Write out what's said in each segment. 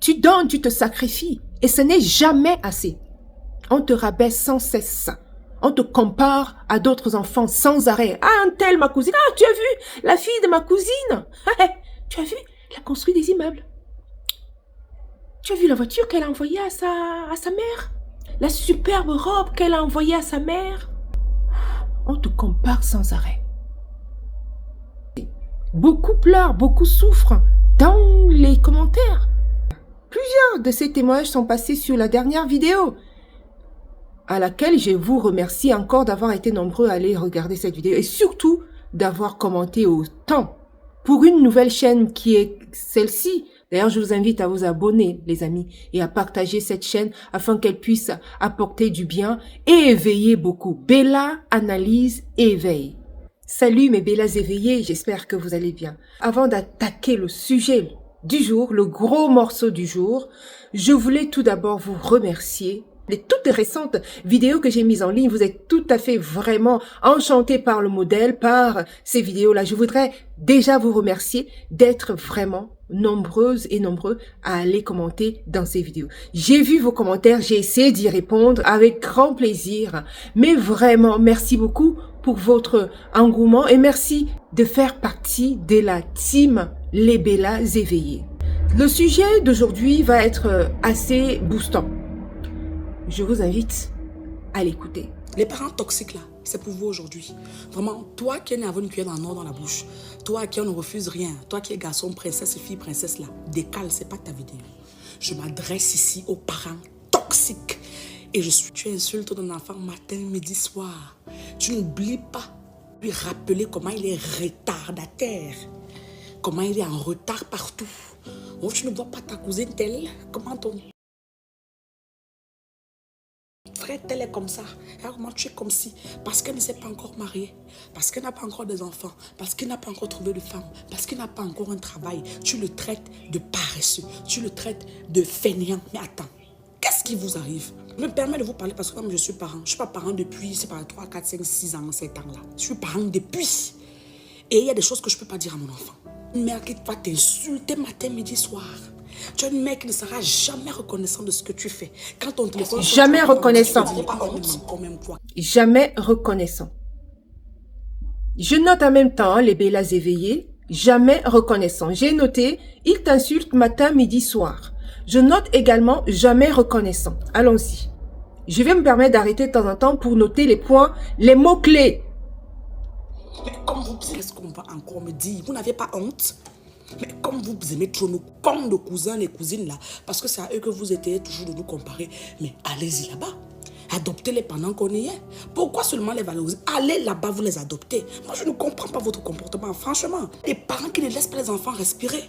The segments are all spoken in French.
Tu donnes, tu te sacrifies. Et ce n'est jamais assez. On te rabaisse sans cesse. On te compare à d'autres enfants sans arrêt. Ah, un tel, ma cousine. Ah, tu as vu la fille de ma cousine. Tu as vu, elle a construit des immeubles. Tu as vu la voiture qu'elle a envoyée à sa mère? La superbe robe qu'elle a envoyée à sa mère? On te compare sans arrêt. Beaucoup pleurent, beaucoup souffrent dans les commentaires. Plusieurs de ces témoignages sont passés sur la dernière vidéo, à laquelle je vous remercie encore d'avoir été nombreux à aller regarder cette vidéo et surtout d'avoir commenté autant pour une nouvelle chaîne qui est celle-ci. D'ailleurs, je vous invite à vous abonner, les amis, et à partager cette chaîne afin qu'elle puisse apporter du bien et éveiller beaucoup. Bella analyse et éveille. Salut mes Bellas éveillées, j'espère que vous allez bien. Avant d'attaquer le sujet du jour, le gros morceau du jour, je voulais tout d'abord vous remercier. Les toutes récentes vidéos que j'ai mises en ligne, vous êtes tout à fait vraiment enchantés par le modèle, par ces vidéos-là. Je voudrais déjà vous remercier d'être vraiment nombreuses et nombreux à aller commenter dans ces vidéos. J'ai vu vos commentaires, j'ai essayé d'y répondre avec grand plaisir. Mais vraiment, merci beaucoup pour votre engouement et merci de faire partie de la team Les Bellas éveillées. Le sujet d'aujourd'hui va être assez boostant. Je vous invite à l'écouter. Les parents toxiques là, c'est pour vous aujourd'hui. Vraiment, toi qui es né avec une cuillère dans la bouche, toi qui ne refuse rien, toi qui es garçon, princesse, fille, princesse là, décale, c'est pas ta vidéo. Je m'adresse ici aux parents toxiques. Et tu insultes ton enfant matin, midi, soir. Tu n'oublies pas de lui rappeler comment il est retardataire. Comment il est en retard partout. Oh, tu ne vois pas ta cousine telle. Comment ton frère tel est comme ça. Comment tu es comme si. Parce qu'elle ne s'est pas encore mariée. Parce qu'elle n'a pas encore des enfants. Parce qu'il n'a pas encore trouvé de femme. Parce qu'il n'a pas encore un travail. Tu le traites de paresseux. Tu le traites de fainéant. Mais attends. Qu'est-ce qui vous arrive? Je me permets de vous parler parce que comme je suis parent, je ne suis pas parent depuis, c'est pas 3, 4, 5, 6 ans, 7 ans là. Je suis parent depuis. Et il y a des choses que je ne peux pas dire à mon enfant. Une mère qui va t'insulter matin, midi, soir. Tu as une mère qui ne sera jamais reconnaissante de ce que tu fais. Quand ton téléphone... Jamais reconnaissant. Jamais reconnaissant. Je note en même temps, les Bellas éveillées, jamais reconnaissant. J'ai noté, il t'insulte matin, midi, soir. Je note également jamais reconnaissant. Allons-y. Je vais me permettre d'arrêter de temps en temps pour noter les points, les mots-clés. Mais comme vous, qu'est-ce qu'on va encore me dire? Vous n'avez pas honte? Mais comme vous aimez trop nos cons de cousins et cousines là, parce que c'est à eux que vous essayez toujours de nous comparer, mais allez-y là-bas. Adoptez-les pendant qu'on y est. Pourquoi seulement les valoriser? Allez là-bas, vous les adoptez. Moi, je ne comprends pas votre comportement, franchement. Les parents qui ne laissent pas les enfants respirer.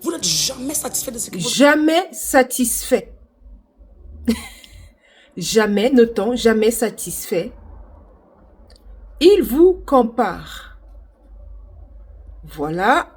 Vous n'êtes jamais satisfait de ce que vous... Jamais satisfait. Jamais, notons, jamais satisfait. Ils vous comparent. Voilà.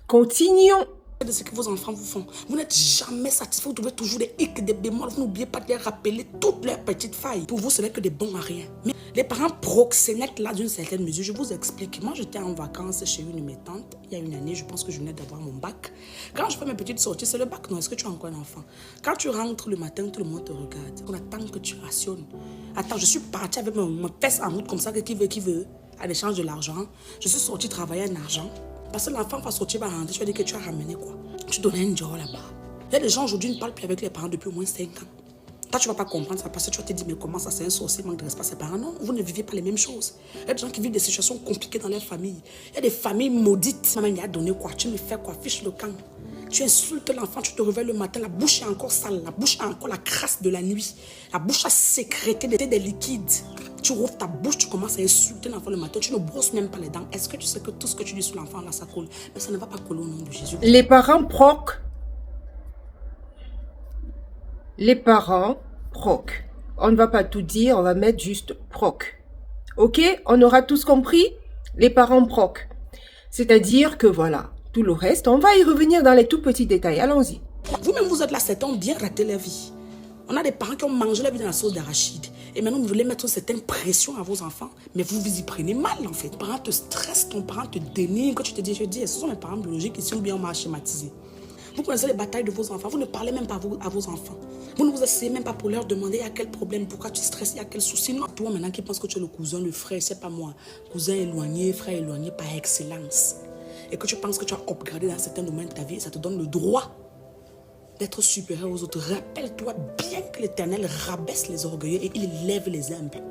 Continuons. De ce que vos enfants vous font. Vous n'êtes jamais satisfait. Vous trouvez toujours des hic, des bémols. Vous n'oubliez pas de les rappeler toutes leurs petites failles. Pour vous, ce n'est que des bons à rien. Mais les parents proxénètes là, d'une certaine mesure, je vous explique. Moi, j'étais en vacances chez une de mes tantes. Il y a une année, je pense que je venais d'avoir mon bac. Quand je fais mes petites sorties, c'est le bac. Non, est-ce que tu as encore un enfant? Quand tu rentres le matin, tout le monde te regarde. On attend que tu rationnes. Attends, je suis partie avec mon fesse en route comme ça. Qui veut, à l'échange de l'argent. Je suis sortie travailler en argent. Parce que l'enfant va sortir, va rentrer, tu vas dire que tu as ramené quoi? Tu donnais un job là-bas. Il y a des gens aujourd'hui qui ne parlent plus avec les parents depuis au moins 5 ans. Toi, tu ne vas pas comprendre ça parce que tu vas te dire, mais comment ça, c'est un sorcier, manque de respect à ses parents? Non, vous ne vivez pas les mêmes choses. Il y a des gens qui vivent des situations compliquées dans leur famille. Il y a des familles maudites. Maman, il a donné quoi? Tu me fais quoi? Fiche le camp. Tu insultes l'enfant, tu te réveilles le matin, la bouche est encore sale, la bouche a encore la crasse de la nuit. La bouche a sécrété des liquides. Tu rouvres ta bouche, tu commences à insulter l'enfant le matin, tu ne brosses même pas les dents. Est-ce que tu sais que tout ce que tu dis sur l'enfant là, ça coule? Mais ça ne va pas couler au nom de Jésus. Les parents proc. Les parents proc. On ne va pas tout dire, on va mettre juste proc. Ok? On aura tous compris? Les parents proc. C'est-à-dire que voilà, tout le reste, on va y revenir dans les tout petits détails. Allons-y. Vous-même, vous êtes là, certains ont bien raté leur vie. On a des parents qui ont mangé la vie dans la sauce d'arachide. Et maintenant, vous voulez mettre une certaine pression à vos enfants. Mais vous y prenez mal, en fait. Ton parent te stresse, ton parent te dénigre. Quand tu te dis, ce sont mes parents biologiques ici ou bien on m'a schématisé. Vous connaissez les batailles de vos enfants. Vous ne parlez même pas à vos enfants. Vous ne vous asseyez même pas pour leur demander il y a quel problème, pourquoi tu stresses, il y a quel souci. Non, toi maintenant qui penses que tu es le cousin, le frère, c'est pas moi. Cousin éloigné, frère éloigné par excellence. Et que tu penses que tu as upgradé dans certains domaines de ta vie, ça te donne le droit d'être supérieur aux autres. Rappelle-toi bien que l'Éternel rabaisse les orgueilleux et il élève les humbles.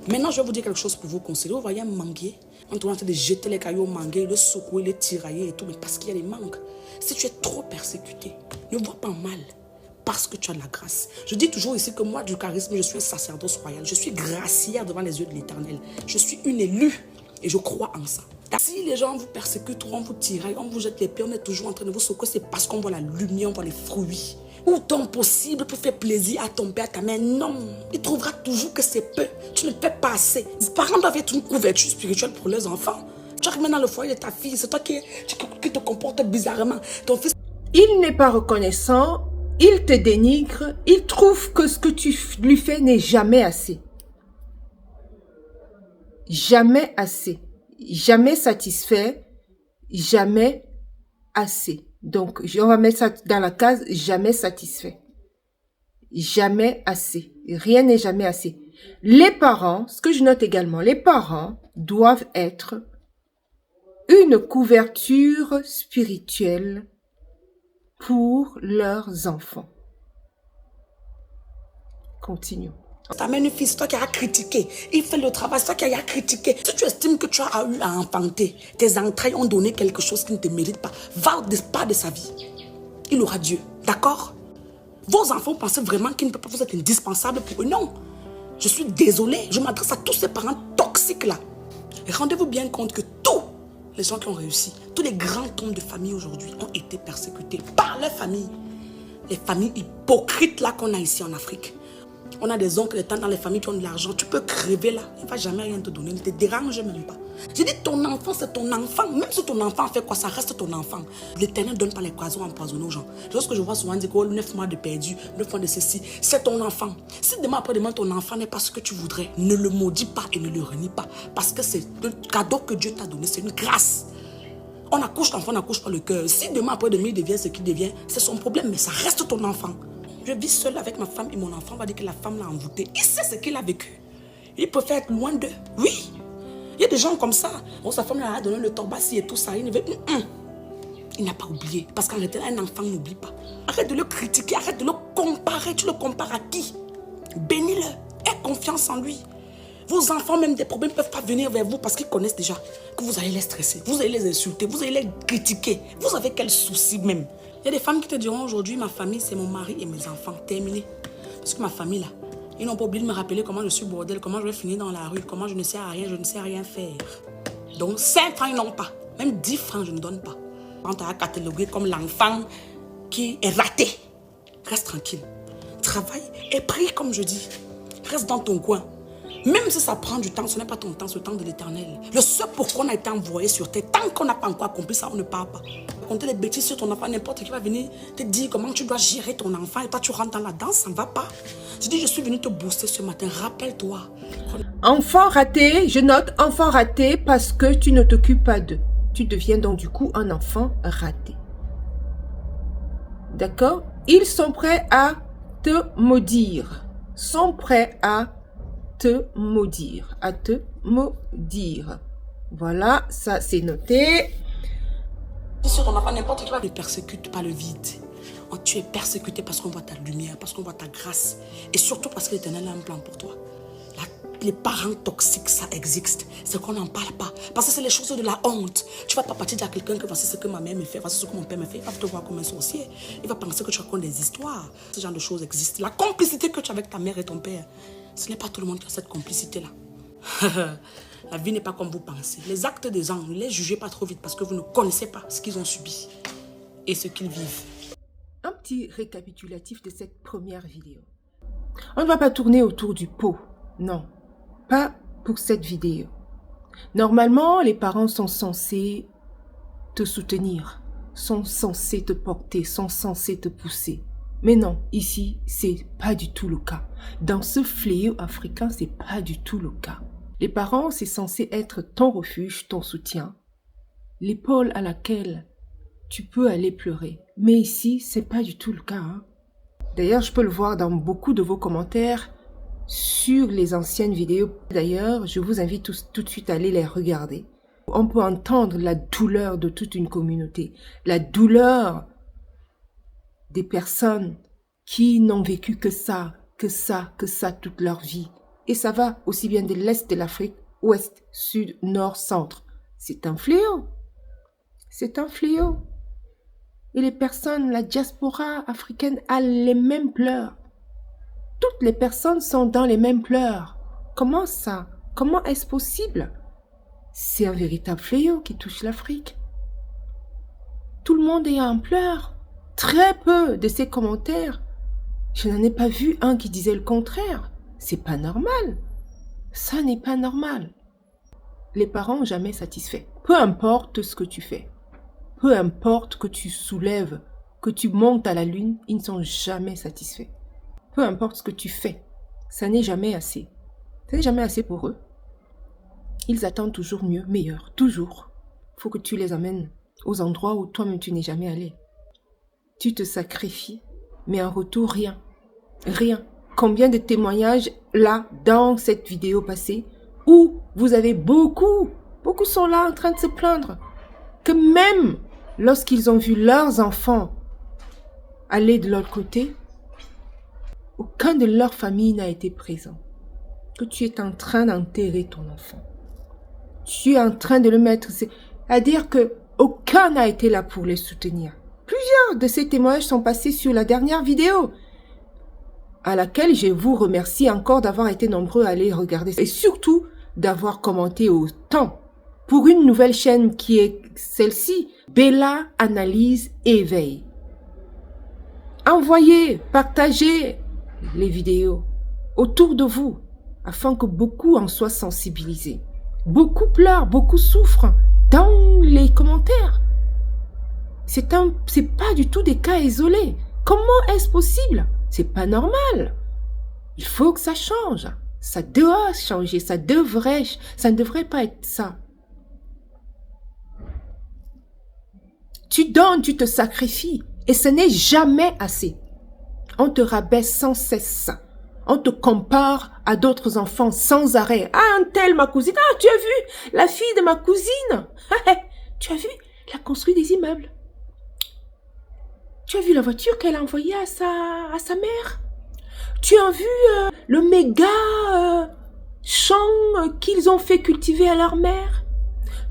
Maintenant, je vais vous dire quelque chose pour vous conseiller. Vous voyez un manguier, on est en train de jeter les cailloux au manguier, le secouer, le tirailler et tout, mais parce qu'il y a des manques. Si tu es trop persécuté, ne vois pas mal parce que tu as de la grâce. Je dis toujours ici que moi, du charisme, je suis un sacerdoce royal. Je suis gracière devant les yeux de l'Éternel. Je suis une élue et je crois en ça. Si les gens vous persécutent, on vous tiraille, on vous jette les pieds, on est toujours en train de vous secouer, c'est parce qu'on voit la lumière, on voit les fruits. Autant possible pour faire plaisir à ton père, à ta mère. Non, il trouvera toujours que c'est peu. Tu ne peux pas assez. Les parents doivent être une couverture spirituelle pour leurs enfants. Tu arrives maintenant dans le foyer de ta fille, c'est toi qui te comportes bizarrement. Ton fils... Il n'est pas reconnaissant, il te dénigre, il trouve que ce que tu lui fais n'est jamais assez. Jamais assez. Jamais satisfait, jamais assez. Donc, on va mettre ça dans la case jamais satisfait. Jamais assez. Rien n'est jamais assez. Les parents, ce que je note également, les parents doivent être une couverture spirituelle pour leurs enfants. Continuons. Ta mère, une fille, c'est toi qui as critiqué. Il fait le travail, c'est toi qui as critiqué. Si tu estimes que tu as eu à enfanter, tes entrailles ont donné quelque chose qui ne te mérite pas, va au départ de sa vie. Il aura Dieu. D'accord? Vos enfants pensent vraiment qu'ils ne peuvent pas vous être indispensables pour eux. Non. Je suis désolée. Je m'adresse à tous ces parents toxiques là. Et rendez-vous bien compte que tous les gens qui ont réussi, tous les grands hommes de famille aujourd'hui ont été persécutés par leur famille. Les familles hypocrites là qu'on a ici en Afrique. On a des oncles, des tantes dans les familles qui ont de l'argent. Tu peux crever là. Il ne va jamais rien te donner. Il ne te dérange même pas. J'ai dit ton enfant, c'est ton enfant. Même si ton enfant fait quoi, ça reste ton enfant. L'Éternel ne donne pas les poisons empoisonnés aux gens. Lorsque je vois souvent dire que 9 mois de perdu, 9 mois de ceci, c'est ton enfant. Si demain après-demain ton enfant n'est pas ce que tu voudrais, ne le maudis pas et ne le renie pas. Parce que c'est le cadeau que Dieu t'a donné. C'est une grâce. On accouche l'enfant, on n'accouche pas le cœur. Si demain après-demain il devient ce qu'il devient, c'est son problème. Mais ça reste ton enfant. Je vis seule avec ma femme et mon enfant va dire que la femme l'a envoûté. Il sait ce qu'il a vécu. Il préfère être loin d'eux. Oui. Il y a des gens comme ça. Bon, sa femme lui a donné le torbassi et tout ça. Il ne veut... Il n'a pas oublié. Parce qu'en réalité, un enfant n'oublie pas. Arrête de le critiquer. Arrête de le comparer. Tu le compares à qui? Bénis-le. Aie confiance en lui. Vos enfants, même des problèmes, ne peuvent pas venir vers vous parce qu'ils connaissent déjà que vous allez les stresser. Vous allez les insulter. Vous allez les critiquer. Vous avez quel souci même? Il y a des femmes qui te diront aujourd'hui, ma famille, c'est mon mari et mes enfants. Terminé. Parce que ma famille, là, ils n'ont pas oublié de me rappeler comment je suis bordel, comment je vais finir dans la rue, comment je ne sais à rien, je ne sais rien faire. Donc, 5 francs, ils n'ont pas. Même 10 francs, je ne donne pas. Quand tu as catalogué comme l'enfant qui est raté, reste tranquille. Travaille et prie, comme je dis. Reste dans ton coin. Même si ça prend du temps, ce n'est pas ton temps, c'est le temps de l'Éternel. Le seul pourquoi on a été envoyé sur terre, tant qu'on n'a pas encore accompli ça, on ne part pas. Compter les bêtises sur ton enfant, n'importe qui va venir te dire comment tu dois gérer ton enfant et toi tu rentres dans la danse, ça ne va pas. Je dis, je suis venue te booster ce matin, rappelle-toi. Enfant raté, je note enfant raté parce que tu ne t'occupes pas d'eux. Tu deviens donc du coup un enfant raté. D'accord? Ils sont prêts à te maudire. Sont prêts à te maudire, à te maudire. Voilà, ça c'est noté. Sur ton enfant, n'importe qui va te persécute par le vide. Tu es persécuté parce qu'on voit ta lumière, parce qu'on voit ta grâce. Et surtout parce que l'Éternel a un plan pour toi. Les parents toxiques, ça existe. C'est qu'on n'en parle pas. Parce que c'est les choses de la honte. Tu ne vas pas partir dire à quelqu'un que voici ce que ma mère me fait, voici ce que mon père me fait. Il va te voir comme un sorcier. Il va penser que tu racontes des histoires. Ce genre de choses existent. La complicité que tu as avec ta mère et ton père, ce n'est pas tout le monde qui a cette complicité-là. La vie n'est pas comme vous pensez. Les actes des gens, ne les jugez pas trop vite parce que vous ne connaissez pas ce qu'ils ont subi et ce qu'ils vivent. Un petit récapitulatif de cette première vidéo. On ne va pas tourner autour du pot. Non, pas pour cette vidéo. Normalement, les parents sont censés te soutenir, sont censés te porter, sont censés te pousser. Mais non, ici, c'est pas du tout le cas. Dans ce fléau africain, c'est pas du tout le cas. Les parents, c'est censé être ton refuge, ton soutien, l'épaule à laquelle tu peux aller pleurer. Mais ici, c'est pas du tout le cas. Hein. D'ailleurs, je peux le voir dans beaucoup de vos commentaires sur les anciennes vidéos. D'ailleurs, je vous invite tout de suite à aller les regarder. On peut entendre la douleur de toute une communauté, la douleur des personnes qui n'ont vécu que ça toute leur vie. Et ça va aussi bien de l'Est de l'Afrique, Ouest, Sud, Nord, Centre. C'est un fléau. C'est un fléau. Et les personnes, la diaspora africaine a les mêmes pleurs. Toutes les personnes sont dans les mêmes pleurs. Comment ça? Comment est-ce possible? C'est un véritable fléau qui touche l'Afrique. Tout le monde est en pleurs. Très peu de ces commentaires. Je n'en ai pas vu un qui disait le contraire. C'est pas normal. Ça n'est pas normal. Les parents jamais satisfaits. Peu importe ce que tu fais. Peu importe que tu soulèves, que tu montes à la lune, ils ne sont jamais satisfaits. Peu importe ce que tu fais, ça n'est jamais assez. Ça n'est jamais assez pour eux. Ils attendent toujours mieux, meilleur, toujours. Il faut que tu les amènes aux endroits où toi-même tu n'es jamais allé. Tu te sacrifies, mais en retour, rien. Rien. Combien de témoignages là, dans cette vidéo passée, où vous avez beaucoup sont là en train de se plaindre, que même lorsqu'ils ont vu leurs enfants aller de l'autre côté, aucun de leur famille n'a été présent. Que tu es en train d'enterrer ton enfant. Tu es en train de le mettre, c'est-à-dire que aucun n'a été là pour les soutenir. Plusieurs de ces témoignages sont passés sur la dernière vidéo, à laquelle je vous remercie encore d'avoir été nombreux à aller regarder. Et surtout, d'avoir commenté autant. Pour une nouvelle chaîne qui est celle-ci, Bella Analyse Éveil. Envoyez, partagez les vidéos autour de vous, afin que beaucoup en soient sensibilisés. Beaucoup pleurent, beaucoup souffrent dans les commentaires. C'est pas du tout des cas isolés. Comment est-ce possible? C'est pas normal. Il faut que ça change. Ça doit changer. Ça ne devrait pas être ça. Tu donnes, tu te sacrifies. Et ce n'est jamais assez. On te rabaisse sans cesse. On te compare à d'autres enfants sans arrêt. Ah, un tel, ma cousine. Ah, tu as vu la fille de ma cousine. Tu as vu, elle a construit des immeubles. Tu as vu la voiture qu'elle a envoyée à sa mère. Tu as vu le méga champ qu'ils ont fait cultiver à leur mère.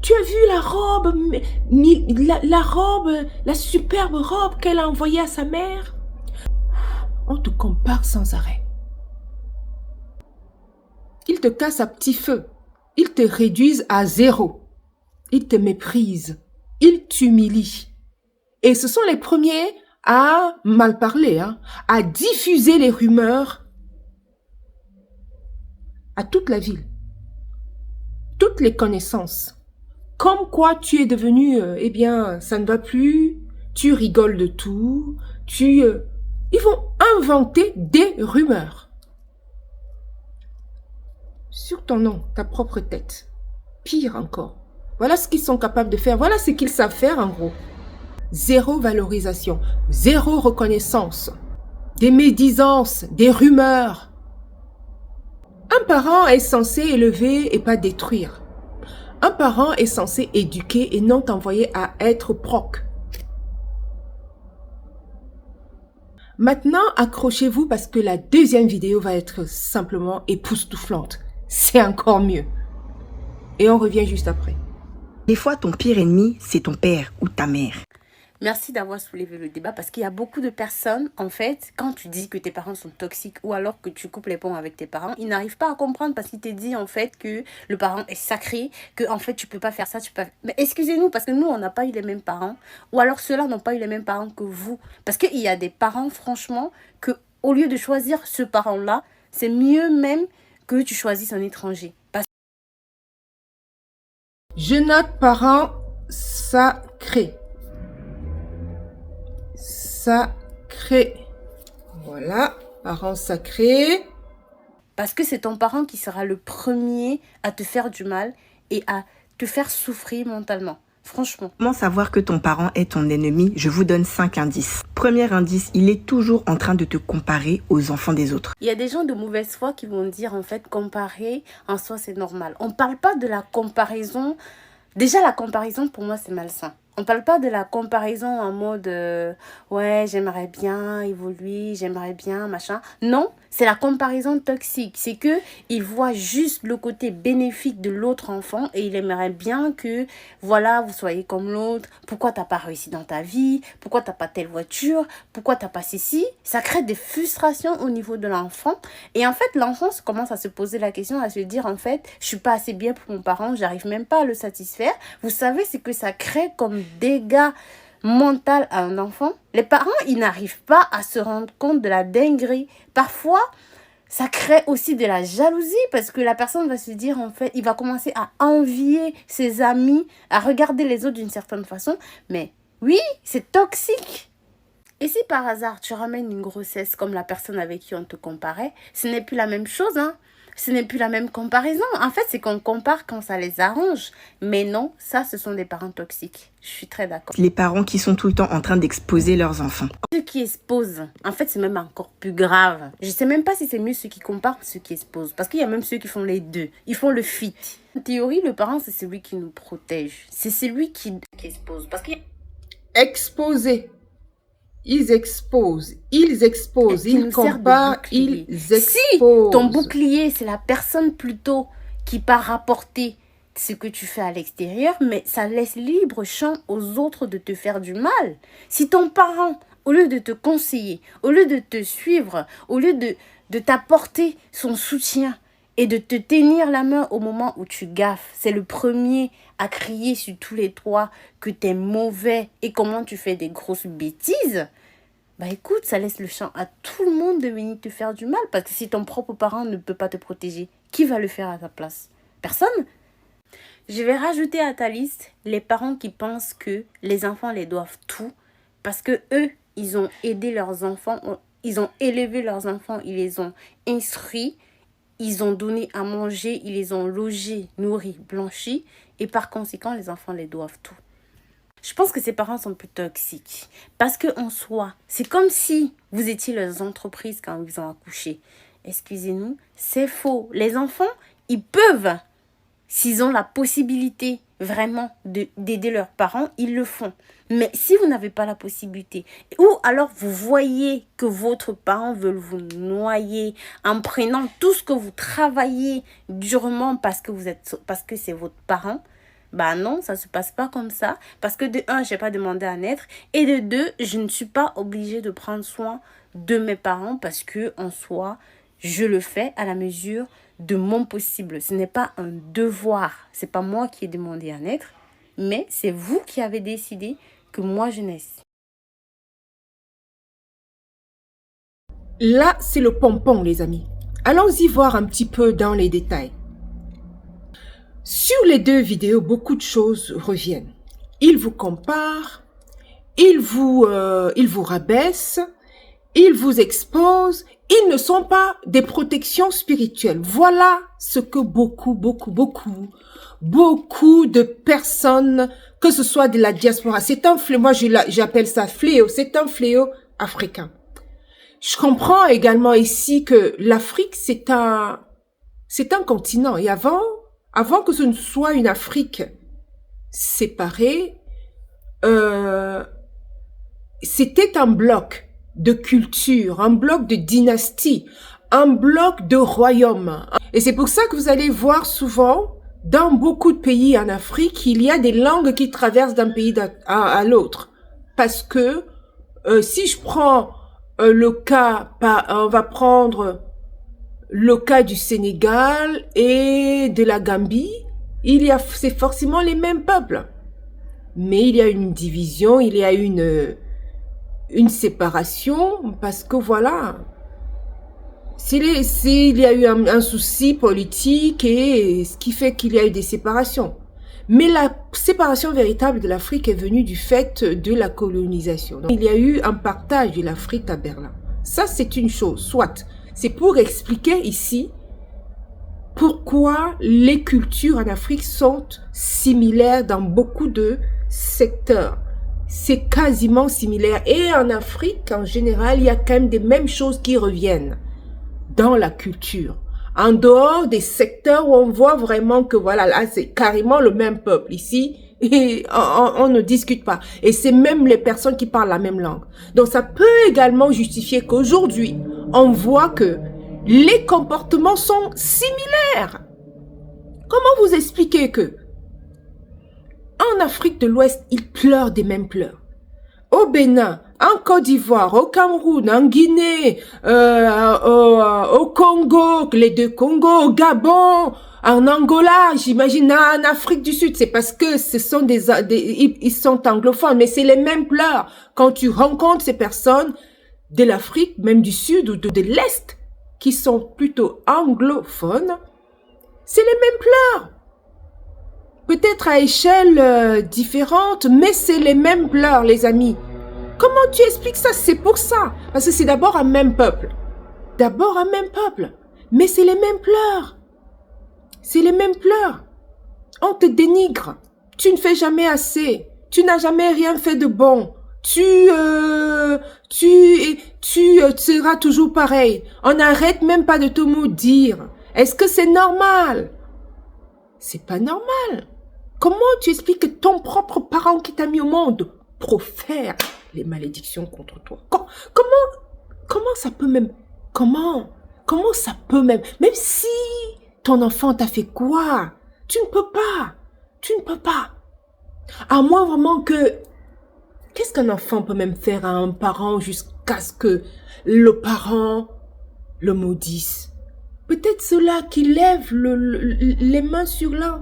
Tu as vu la robe, la superbe robe qu'elle a envoyée à sa mère. On te compare sans arrêt. Ils te cassent à petit feu. Ils te réduisent à zéro. Ils te méprisent. Ils t'humilient. Et ce sont les premiers à mal parler, à diffuser les rumeurs à toute la ville. Toutes les connaissances. Comme quoi tu es devenu, ça ne va plus, tu rigoles de tout, ils vont inventer des rumeurs. Sur ton nom, ta propre tête. Pire encore. Voilà ce qu'ils sont capables de faire, voilà ce qu'ils savent faire en gros. Zéro valorisation, zéro reconnaissance, des médisances, des rumeurs. Un parent est censé élever et pas détruire. Un parent est censé éduquer et non t'envoyer à être proc. Maintenant, accrochez-vous parce que la deuxième vidéo va être simplement époustouflante. C'est encore mieux. Et on revient juste après. Des fois, ton pire ennemi, c'est ton père ou ta mère. Merci d'avoir soulevé le débat parce qu'il y a beaucoup de personnes, en fait, quand tu dis que tes parents sont toxiques ou alors que tu coupes les ponts avec tes parents, ils n'arrivent pas à comprendre parce qu'ils te disent en fait que le parent est sacré, que en fait tu peux pas faire ça, Mais excusez-nous parce que nous on n'a pas eu les mêmes parents ou alors ceux-là n'ont pas eu les mêmes parents que vous. Parce qu'il y a des parents franchement que au lieu de choisir ce parent-là, c'est mieux même que tu choisisses un étranger. Je note parents sacrés. Sacré. Voilà, parent sacré. Parce que c'est ton parent qui sera le premier à te faire du mal et à te faire souffrir mentalement. Franchement. Comment savoir que ton parent est ton ennemi? Je vous donne 5 indices. Premier indice, il est toujours en train de te comparer aux enfants des autres. Il y a des gens de mauvaise foi qui vont dire, en fait, comparer en soi, c'est normal. On ne parle pas de la comparaison. Déjà, la comparaison, pour moi, c'est malsain. On ne parle pas de la comparaison en mode ouais, j'aimerais bien évoluer, j'aimerais bien, machin. Non, c'est la comparaison toxique. C'est que il voit juste le côté bénéfique de l'autre enfant et il aimerait bien que, voilà, vous soyez comme l'autre. Pourquoi t'as pas réussi dans ta vie? Pourquoi t'as pas telle voiture? Pourquoi t'as pas ceci? Ça crée des frustrations au niveau de l'enfant. Et en fait, l'enfant commence à se poser la question, à se dire, en fait, je suis pas assez bien pour mon parent, j'arrive même pas à le satisfaire. Vous savez, c'est que ça crée comme dégâts mental à un enfant. Les parents, ils n'arrivent pas à se rendre compte de la dinguerie. Parfois, ça crée aussi de la jalousie parce que la personne va se dire, en fait, il va commencer à envier ses amis, à regarder les autres d'une certaine façon. Mais oui, c'est toxique. Et si par hasard, tu ramènes une grossesse comme la personne avec qui on te comparait, ce n'est plus la même chose, hein. Ce n'est plus la même comparaison. En fait, c'est qu'on compare quand ça les arrange. Mais non, ça, ce sont des parents toxiques. Je suis très d'accord. Les parents qui sont tout le temps en train d'exposer leurs enfants. Ceux qui exposent, en fait, c'est même encore plus grave. Je ne sais même pas si c'est mieux ceux qui comparent ou ceux qui exposent. Parce qu'il y a même ceux qui font les deux. Ils font le fit. En théorie, le parent, c'est celui qui nous protège. C'est celui qui expose. Parce qu'il y a... Exposer. Ils exposent, ils comparent, ils exposent. Si ton bouclier, c'est la personne plutôt qui part rapporter ce que tu fais à l'extérieur, mais ça laisse libre champ aux autres de te faire du mal. Si ton parent, au lieu de te conseiller, au lieu de te suivre, au lieu de t'apporter son soutien et de te tenir la main au moment où tu gaffes, c'est le premier à crier sur tous les toits que t'es mauvais et comment tu fais des grosses bêtises, bah écoute, ça laisse le champ à tout le monde de venir te faire du mal. Parce que si ton propre parent ne peut pas te protéger, qui va le faire à ta place? Personne. Je vais rajouter à ta liste les parents qui pensent que les enfants les doivent tout. Parce que eux, ils ont aidé leurs enfants, ils ont élevé leurs enfants, ils les ont instruits, ils ont donné à manger, ils les ont logés, nourris, blanchis. Et par conséquent, les enfants les doivent tout. Je pense que ces parents sont plus toxiques. Parce qu'en soi, c'est comme si vous étiez leurs entreprises quand ils ont accouché. Excusez-nous, c'est faux. Les enfants, ils peuvent, s'ils ont la possibilité vraiment d'aider leurs parents, ils le font. Mais si vous n'avez pas la possibilité, ou alors vous voyez que votre parent veut vous noyer en prenant tout ce que vous travaillez durement parce que c'est votre parent, bah non, ça ne se passe pas comme ça. Parce que de un, je n'ai pas demandé à naître. Et de deux, je ne suis pas obligée de prendre soin de mes parents parce que en soi, je le fais à la mesure de mon possible. Ce n'est pas un devoir. Ce n'est pas moi qui ai demandé à naître. Mais c'est vous qui avez décidé que moi je naisse. Là, c'est le pompon, les amis. Allons-y voir un petit peu dans les détails. Sur les deux vidéos, beaucoup de choses reviennent. Ils vous comparent, ils vous rabaissent, ils vous exposent. Ils ne sont pas des protections spirituelles. Voilà ce que beaucoup de personnes, que ce soit de la diaspora, c'est un fléau, moi j'appelle ça fléau, c'est un fléau africain. Je comprends également ici que l'Afrique, c'est un continent. Et avant que ce ne soit une Afrique séparée, c'était un bloc de culture, un bloc de dynastie, un bloc de royaume. Et c'est pour ça que vous allez voir souvent, dans beaucoup de pays en Afrique, il y a des langues qui traversent d'un pays à l'autre. Parce que si je prends le cas, on va prendre le cas du Sénégal et de la Gambie, c'est forcément les mêmes peuples. Mais il y a une division, il y a une séparation, parce que voilà, il y a eu un souci politique et ce qui fait qu'il y a eu des séparations. Mais la séparation véritable de l'Afrique est venue du fait de la colonisation. Donc, il y a eu un partage de l'Afrique à Berlin. Ça, c'est une chose, soit. C'est pour expliquer ici pourquoi les cultures en Afrique sont similaires dans beaucoup de secteurs, c'est quasiment similaire. Et en Afrique, en général, il y a quand même des mêmes choses qui reviennent dans la culture. En dehors des secteurs où on voit vraiment que voilà, là, c'est carrément le même peuple. Ici, et on ne discute pas. Et c'est même les personnes qui parlent la même langue. Donc ça peut également justifier qu'aujourd'hui, on voit que les comportements sont similaires. Comment vous expliquer que en Afrique de l'Ouest, ils pleurent des mêmes pleurs. Au Bénin, en Côte d'Ivoire, au Cameroun, en Guinée, au Congo, les deux Congos, au Gabon, en Angola, j'imagine, en Afrique du Sud, c'est parce que ce sont ils sont anglophones, mais c'est les mêmes pleurs. Quand tu rencontres ces personnes de l'Afrique, même du Sud ou de l'Est, qui sont plutôt anglophones, c'est les mêmes pleurs. Peut-être à échelle différente, mais c'est les mêmes pleurs, les amis. Comment tu expliques ça? C'est pour ça. Parce que c'est d'abord un même peuple. D'abord un même peuple. Mais c'est les mêmes pleurs. C'est les mêmes pleurs. On te dénigre. Tu ne fais jamais assez. Tu n'as jamais rien fait de bon. Tu seras toujours pareil. On n'arrête même pas de te maudire. Est-ce que c'est normal? C'est pas normal. Comment tu expliques que ton propre parent qui t'a mis au monde profère les malédictions contre toi? Comment ça peut même... Comment ça peut même... Même si ton enfant t'a fait quoi? Tu ne peux pas. Tu ne peux pas. À moins vraiment que... Qu'est-ce qu'un enfant peut même faire à un parent jusqu'à ce que le parent le maudisse? Peut-être ceux-là qui lèvent les mains sur leurs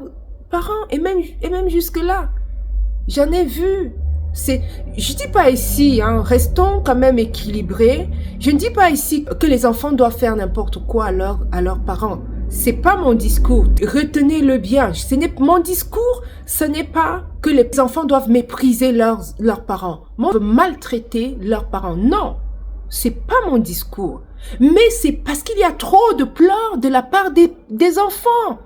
parents et même jusque-là. J'en ai vu. Je dis pas ici, restons quand même équilibrés. Je ne dis pas ici que les enfants doivent faire n'importe quoi à leurs parents. C'est pas mon discours. Retenez-le bien. Mon discours, ce n'est pas que les enfants doivent mépriser leurs parents. Maltraiter leurs parents. Non. C'est pas mon discours. Mais c'est parce qu'il y a trop de pleurs de la part des enfants.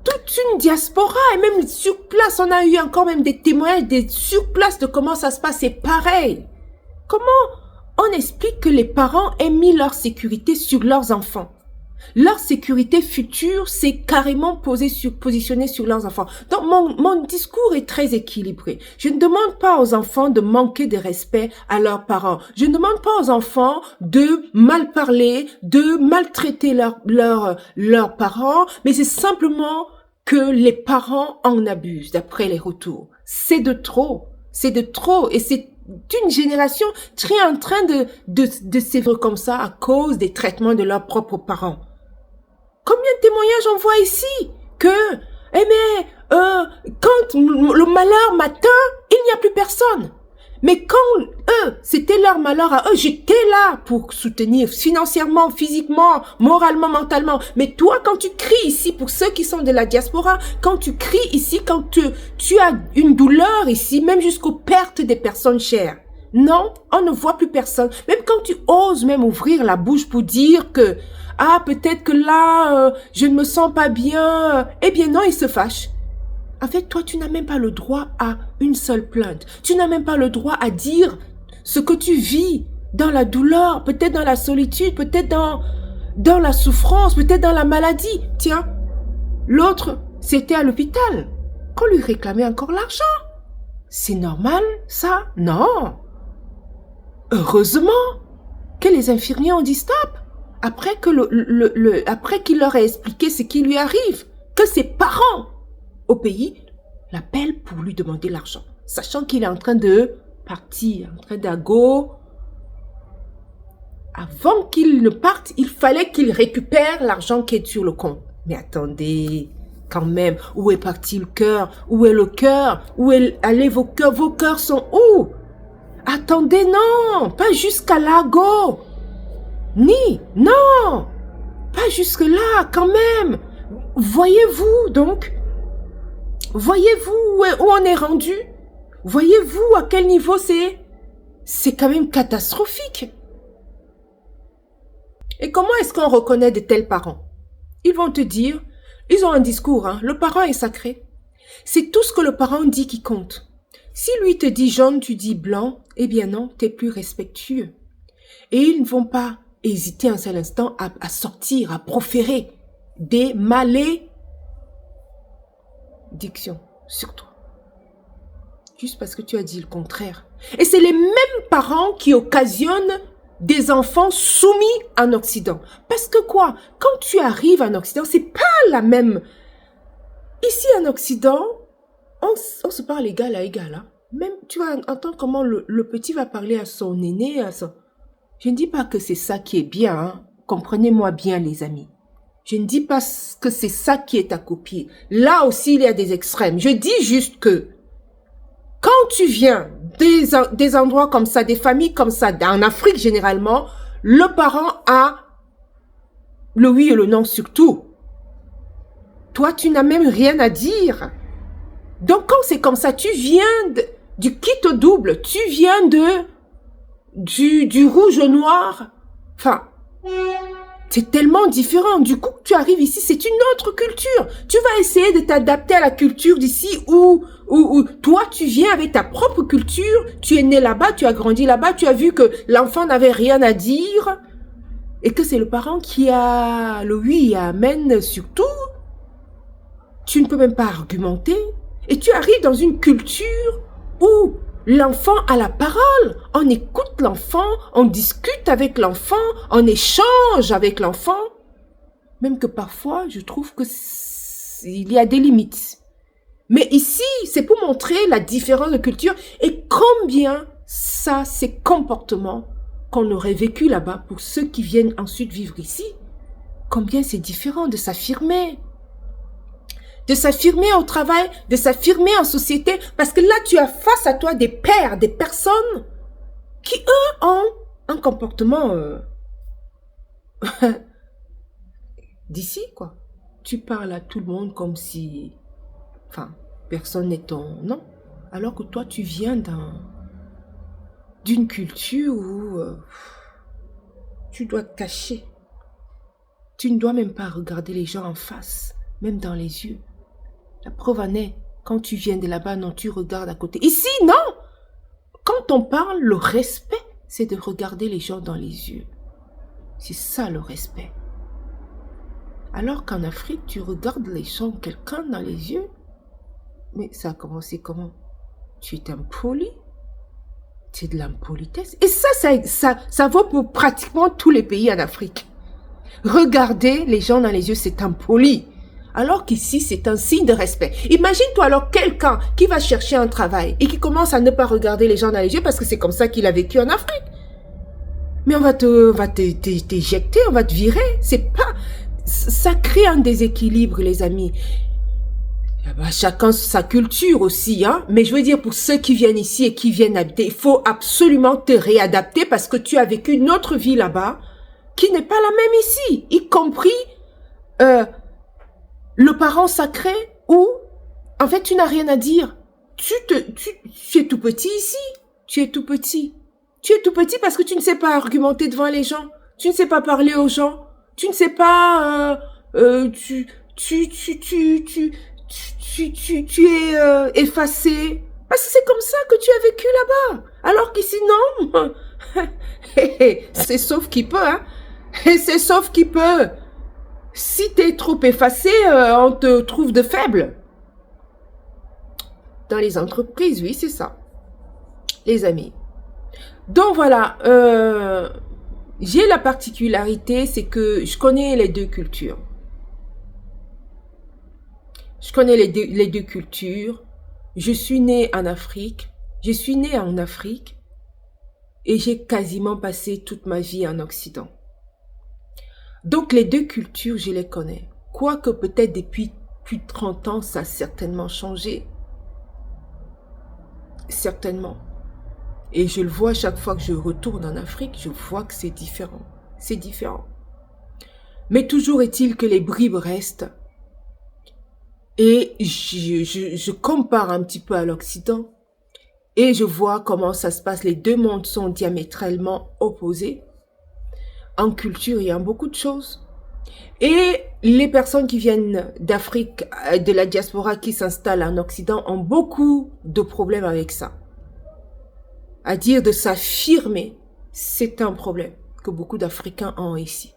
Toute une diaspora, et même sur place, on a eu encore même des témoignages sur place de comment ça se passe. C'est pareil. Comment on explique que les parents aient mis leur sécurité sur leurs enfants? Leur sécurité future, c'est carrément positionné sur leurs enfants. Donc, mon discours est très équilibré. Je ne demande pas aux enfants de manquer de respect à leurs parents. Je ne demande pas aux enfants de mal parler, de maltraiter leurs parents, mais c'est simplement que les parents en abusent d'après les retours. C'est de trop. C'est de trop. Et c'est une génération qui est en train de s'évoluer comme ça à cause des traitements de leurs propres parents. Combien de témoignages on voit ici que, quand le malheur m'atteint, il n'y a plus personne. Mais quand c'était leur malheur à eux, j'étais là pour soutenir financièrement, physiquement, moralement, mentalement. Mais toi, quand tu cries ici, pour ceux qui sont de la diaspora, quand tu cries ici, quand tu as une douleur ici, même jusqu'aux pertes des personnes chères. Non, on ne voit plus personne. Même quand tu oses même ouvrir la bouche pour dire que peut-être que là, je ne me sens pas bien. Eh bien non, ils se fâchent. En fait, toi, tu n'as même pas le droit à une seule plainte. Tu n'as même pas le droit à dire ce que tu vis dans la douleur, peut-être dans la solitude, peut-être dans la souffrance, peut-être dans la maladie. Tiens, l'autre, c'était à l'hôpital. Qu'on lui réclamait encore l'argent. C'est normal, ça? Non. Heureusement que les infirmiers ont dit stop. Après que après qu'il leur ait expliqué ce qui lui arrive, que ses parents au pays l'appellent pour lui demander l'argent, sachant qu'il est en train de partir, en train d'ago. Avant qu'il ne parte, il fallait qu'il récupère l'argent qui est sur le compte. Mais attendez, quand même, où est parti le cœur? Où est le cœur? Où est allé vos cœurs? Vos cœurs sont où? Attendez, non, pas jusqu'à l'ago. Non, pas jusque-là, quand même. Voyez-vous, donc, voyez-vous où on est rendu? Voyez-vous à quel niveau c'est quand même catastrophique. Et comment est-ce qu'on reconnaît de tels parents? Ils vont te dire, ils ont un discours, le parent est sacré. C'est tout ce que le parent dit qui compte. Si lui te dit jaune, tu dis blanc, eh bien non, t'es plus respectueux. Et ils ne vont pas hésiter un seul instant à sortir, à proférer des malédictions sur toi. Juste parce que tu as dit le contraire. Et c'est les mêmes parents qui occasionnent des enfants soumis en Occident. Parce que quoi? Quand tu arrives en Occident, c'est pas la même. Ici en Occident, on se parle égal à égal. Hein? Même tu vas entendre comment le petit va parler à son aîné. Je ne dis pas que c'est ça qui est bien. Hein? Comprenez-moi bien les amis. Je ne dis pas que c'est ça qui est à copier. Là aussi, il y a des extrêmes. Je dis juste que quand tu viens des endroits comme ça, des familles comme ça, en Afrique généralement, le parent a le oui et le non surtout. Toi, tu n'as même rien à dire. Donc, quand c'est comme ça, tu viens du quitte double, tu viens du rouge au noir. Enfin, c'est tellement différent. Du coup, tu arrives ici, c'est une autre culture. Tu vas essayer de t'adapter à la culture d'ici où toi, tu viens avec ta propre culture. Tu es né là-bas, tu as grandi là-bas, tu as vu que l'enfant n'avait rien à dire et que c'est le parent qui a le oui et amen sur tout. Tu ne peux même pas argumenter. Et tu arrives dans une culture où l'enfant a la parole. On écoute l'enfant, on discute avec l'enfant, on échange avec l'enfant. Même que parfois, je trouve que il y a des limites. Mais ici, c'est pour montrer la différence de culture et combien ça, ces comportements qu'on aurait vécu là-bas pour ceux qui viennent ensuite vivre ici, combien c'est différent de s'affirmer. De s'affirmer au travail, de s'affirmer en société, parce que là, tu as face à toi des pères, des personnes qui, eux, ont un comportement d'ici, quoi. Tu parles à tout le monde comme si, enfin, personne n'est ton nom, alors que toi, tu viens d'une culture où tu dois te cacher. Tu ne dois même pas regarder les gens en face, même dans les yeux. La preuve en est, quand tu viens de là-bas, non, tu regardes à côté. Ici, non! Quand on parle, le respect, c'est de regarder les gens dans les yeux. C'est ça le respect. Alors qu'en Afrique, tu regardes les gens, quelqu'un dans les yeux. Mais ça a commencé comment? Tu es impoli? C'est de l'impolitesse. Et ça vaut pour pratiquement tous les pays en Afrique. Regarder les gens dans les yeux, c'est impoli. Alors qu'ici, c'est un signe de respect. Imagine-toi alors quelqu'un qui va chercher un travail et qui commence à ne pas regarder les gens dans les yeux parce que c'est comme ça qu'il a vécu en Afrique. Mais on va t'éjecter, on va te virer. C'est pas... Ça crée un déséquilibre, les amis. Chacun sa culture aussi, hein. Mais je veux dire, pour ceux qui viennent ici et qui viennent habiter, il faut absolument te réadapter parce que tu as vécu une autre vie là-bas qui n'est pas la même ici, y compris... le parent sacré où, en fait, tu n'as rien à dire. Tu es tout petit ici. Tu es tout petit. Tu es tout petit parce que tu ne sais pas argumenter devant les gens. Tu ne sais pas parler aux gens. Tu ne sais pas, tu es effacé. Parce que c'est comme ça que tu as vécu là-bas. Alors qu'ici, non. C'est sauf qui peut, hein. C'est sauf qui peut. Si tu es trop effacé, on te trouve de faible. Dans les entreprises, oui, c'est ça. Les amis. Donc voilà, j'ai la particularité, c'est que je connais les deux cultures. Je connais les deux cultures. Je suis née en Afrique. Je suis née en Afrique. Et j'ai quasiment passé toute ma vie en Occident. Donc, les deux cultures, je les connais. Quoique peut-être depuis plus de 30 ans, ça a certainement changé. Certainement. Et je le vois chaque fois que je retourne en Afrique, je vois que c'est différent. C'est différent. Mais toujours est-il que les bribes restent. Et je compare un petit peu à l'Occident. Et je vois comment ça se passe. Les deux mondes sont diamétralement opposés. En culture, il y a beaucoup de choses. Et les personnes qui viennent d'Afrique, de la diaspora qui s'installent en Occident ont beaucoup de problèmes avec ça. À dire de s'affirmer, c'est un problème que beaucoup d'Africains ont ici.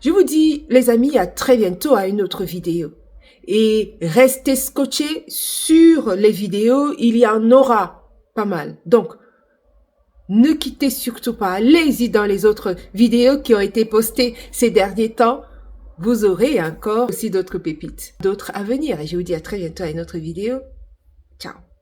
Je vous dis, les amis, à très bientôt à une autre vidéo. Et restez scotchés sur les vidéos, il y en aura pas mal. Donc, ne quittez surtout pas, allez-y dans les autres vidéos qui ont été postées ces derniers temps. Vous aurez encore aussi d'autres pépites, d'autres à venir. Et je vous dis à très bientôt à une autre vidéo. Ciao.